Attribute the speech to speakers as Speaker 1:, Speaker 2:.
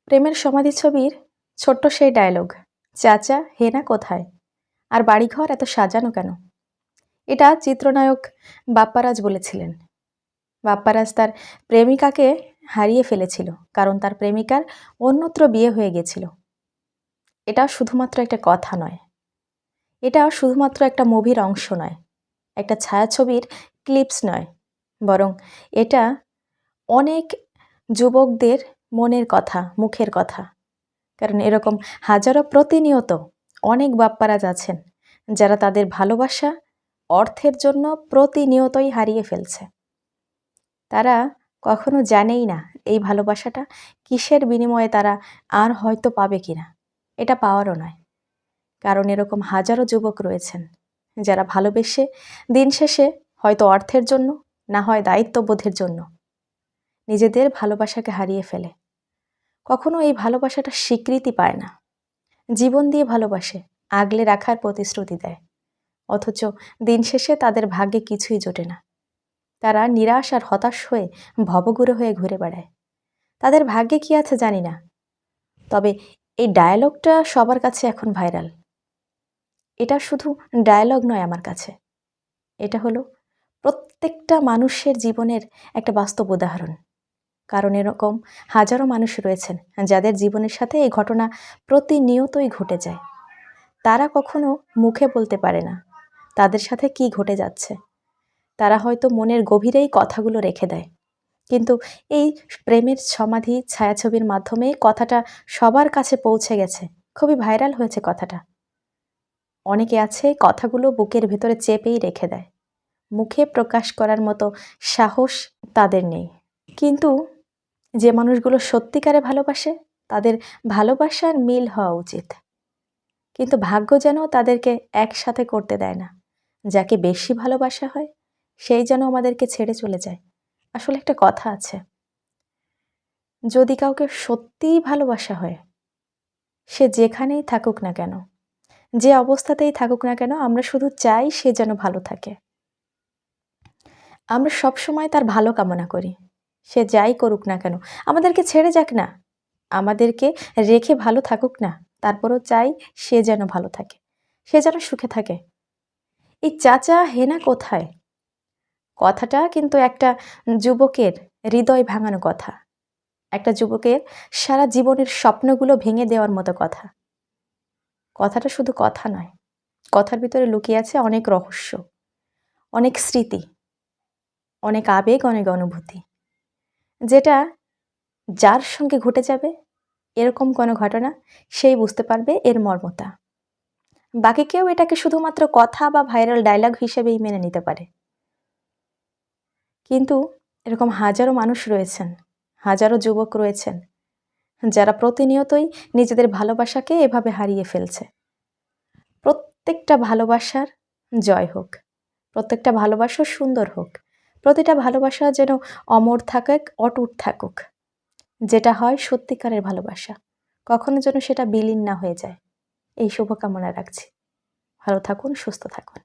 Speaker 1: প্রেমের সমাধি ছবির ছোট্ট সেই ডায়লগ, চাচা হেনা কোথায়, আর বাড়িঘর এত সাজানো কেন? এটা চিত্রনায়ক বাপ্পারাজ বলেছিলেন। বাপ্পারাজ তার প্রেমিকাকে হারিয়ে ফেলেছিল কারণ তার প্রেমিকার অন্যত্র বিয়ে হয়ে গেছিল। এটা শুধুমাত্র একটা কথা নয়, এটা শুধুমাত্র একটা মুভির অংশ নয়, একটা ছায়াছবির ক্লিপস নয়, বরং এটা অনেক যুবকদের মনের কথা, মুখের কথা। কারণ এরকম হাজারো প্রতিনিয়ত অনেক বাপ্পারাজ আছেন যারা তাদের ভালোবাসা অর্থের জন্য প্রতিনিয়তই হারিয়ে ফেলছে। তারা কখনো জানেই না এই ভালোবাসাটা কিসের বিনিময়ে তারা আর হয়তো পাবে কিনা। এটা পাওয়ারও নয়, কারণ এরকম হাজারো যুবক রয়েছেন যারা ভালোবেসে দিন শেষে হয়তো অর্থের জন্য, না হয় দায়িত্ববোধের জন্য নিজেদের ভালোবাসাকে হারিয়ে ফেলে। কখনো এই ভালোবাসাটা স্বীকৃতি পায় না, জীবন দিয়ে ভালোবাসে, আগলে রাখার প্রতিশ্রুতি দেয়, অথচ দিন শেষে তাদের ভাগ্যে কিছুই জোটে না। তারা নিরাশ আর হতাশ হয়ে ভবঘুরে হয়ে ঘুরে বেড়ায়। তাদের ভাগ্যে কি আছে জানি না, তবে এই ডায়ালগটা সবার কাছে এখন ভাইরাল। এটা শুধু ডায়ালগ নয় আমার কাছে, এটা হলো প্রত্যেকটা মানুষের জীবনের একটা বাস্তব উদাহরণ। কারণ এরকম হাজারো মানুষ রয়েছেন যাদের জীবনের সাথে এই ঘটনা প্রতিনিয়তই ঘটে যায়। তারা কখনো মুখে বলতে পারে না তাদের সাথে কি ঘটে যাচ্ছে। তারা হয়তো মনের গভীরেই কথাগুলো রেখে দেয়, কিন্তু এই প্রেমের সমাধি ছায়াছবির মাধ্যমে কথাটা সবার কাছে পৌঁছে গেছে, খুবই ভাইরাল হয়েছে কথাটা। অনেকে আছে কথাগুলো বুকের ভেতরে চেপেই রেখে দেয়, মুখে প্রকাশ করার মতো সাহস তাদের নেই। কিন্তু যে মানুষগুলো সত্যিকারে ভালোবাসে তাদের ভালোবাসার মিল হওয়া উচিত, কিন্তু ভাগ্য যেন তাদেরকে একসাথে করতে দেয় না। যাকে বেশি ভালোবাসা হয় সেই যেন আমাদেরকে ছেড়ে চলে যায়। আসলে একটা কথা আছে, যদি কাউকে সত্যিই ভালোবাসা হয়, সে যেখানেই থাকুক না কেন, যে অবস্থাতেই থাকুক না কেন, আমরা শুধু চাই সে যেন ভালো থাকে। আমরা সবসময় তার ভালো কামনা করি, সে যাই করুক না কেন, আমাদেরকে ছেড়ে যাক না, আমাদেরকে রেখে ভালো থাকুক না, তারপরও চাই সে যেন ভালো থাকে, সে যেন সুখে থাকে। এই চাচা হেনা কোথায় কথাটা কিন্তু একটা যুবকের হৃদয় ভাঙানো কথা, একটা যুবকের সারা জীবনের স্বপ্নগুলো ভেঙে দেওয়ার মতো কথা। কথাটা শুধু কথা নয়, কথার ভিতরে লুকিয়ে আছে অনেক রহস্য, অনেক স্মৃতি, অনেক আবেগ, অনেক অনুভূতি, যেটা যার সঙ্গে ঘটে যাবে এরকম কোনো ঘটনা, সেই বুঝতে পারবে এর মর্মতা। বাকি কেউ এটাকে শুধুমাত্র কথা বা ভাইরাল ডায়লগ হিসেবেই মেনে নিতে পারে, কিন্তু এরকম হাজারো মানুষ রয়েছেন, হাজারো যুবক রয়েছেন যারা প্রতিনিয়তই নিজেদের ভালোবাসাকে এভাবে হারিয়ে ফেলছে। প্রত্যেকটা ভালোবাসার জয় হোক, প্রত্যেকটা ভালোবাসা সুন্দর হোক, প্রতিটা ভালোবাসা যেন অমর থাকুক, অটুট থাকুক। যেটা হয় সত্যিকারের ভালোবাসা, কখনো যেন সেটা বিলীন না হয়ে যায়, এই শুভকামনা রাখছি। ভালো থাকুন, সুস্থ থাকুন।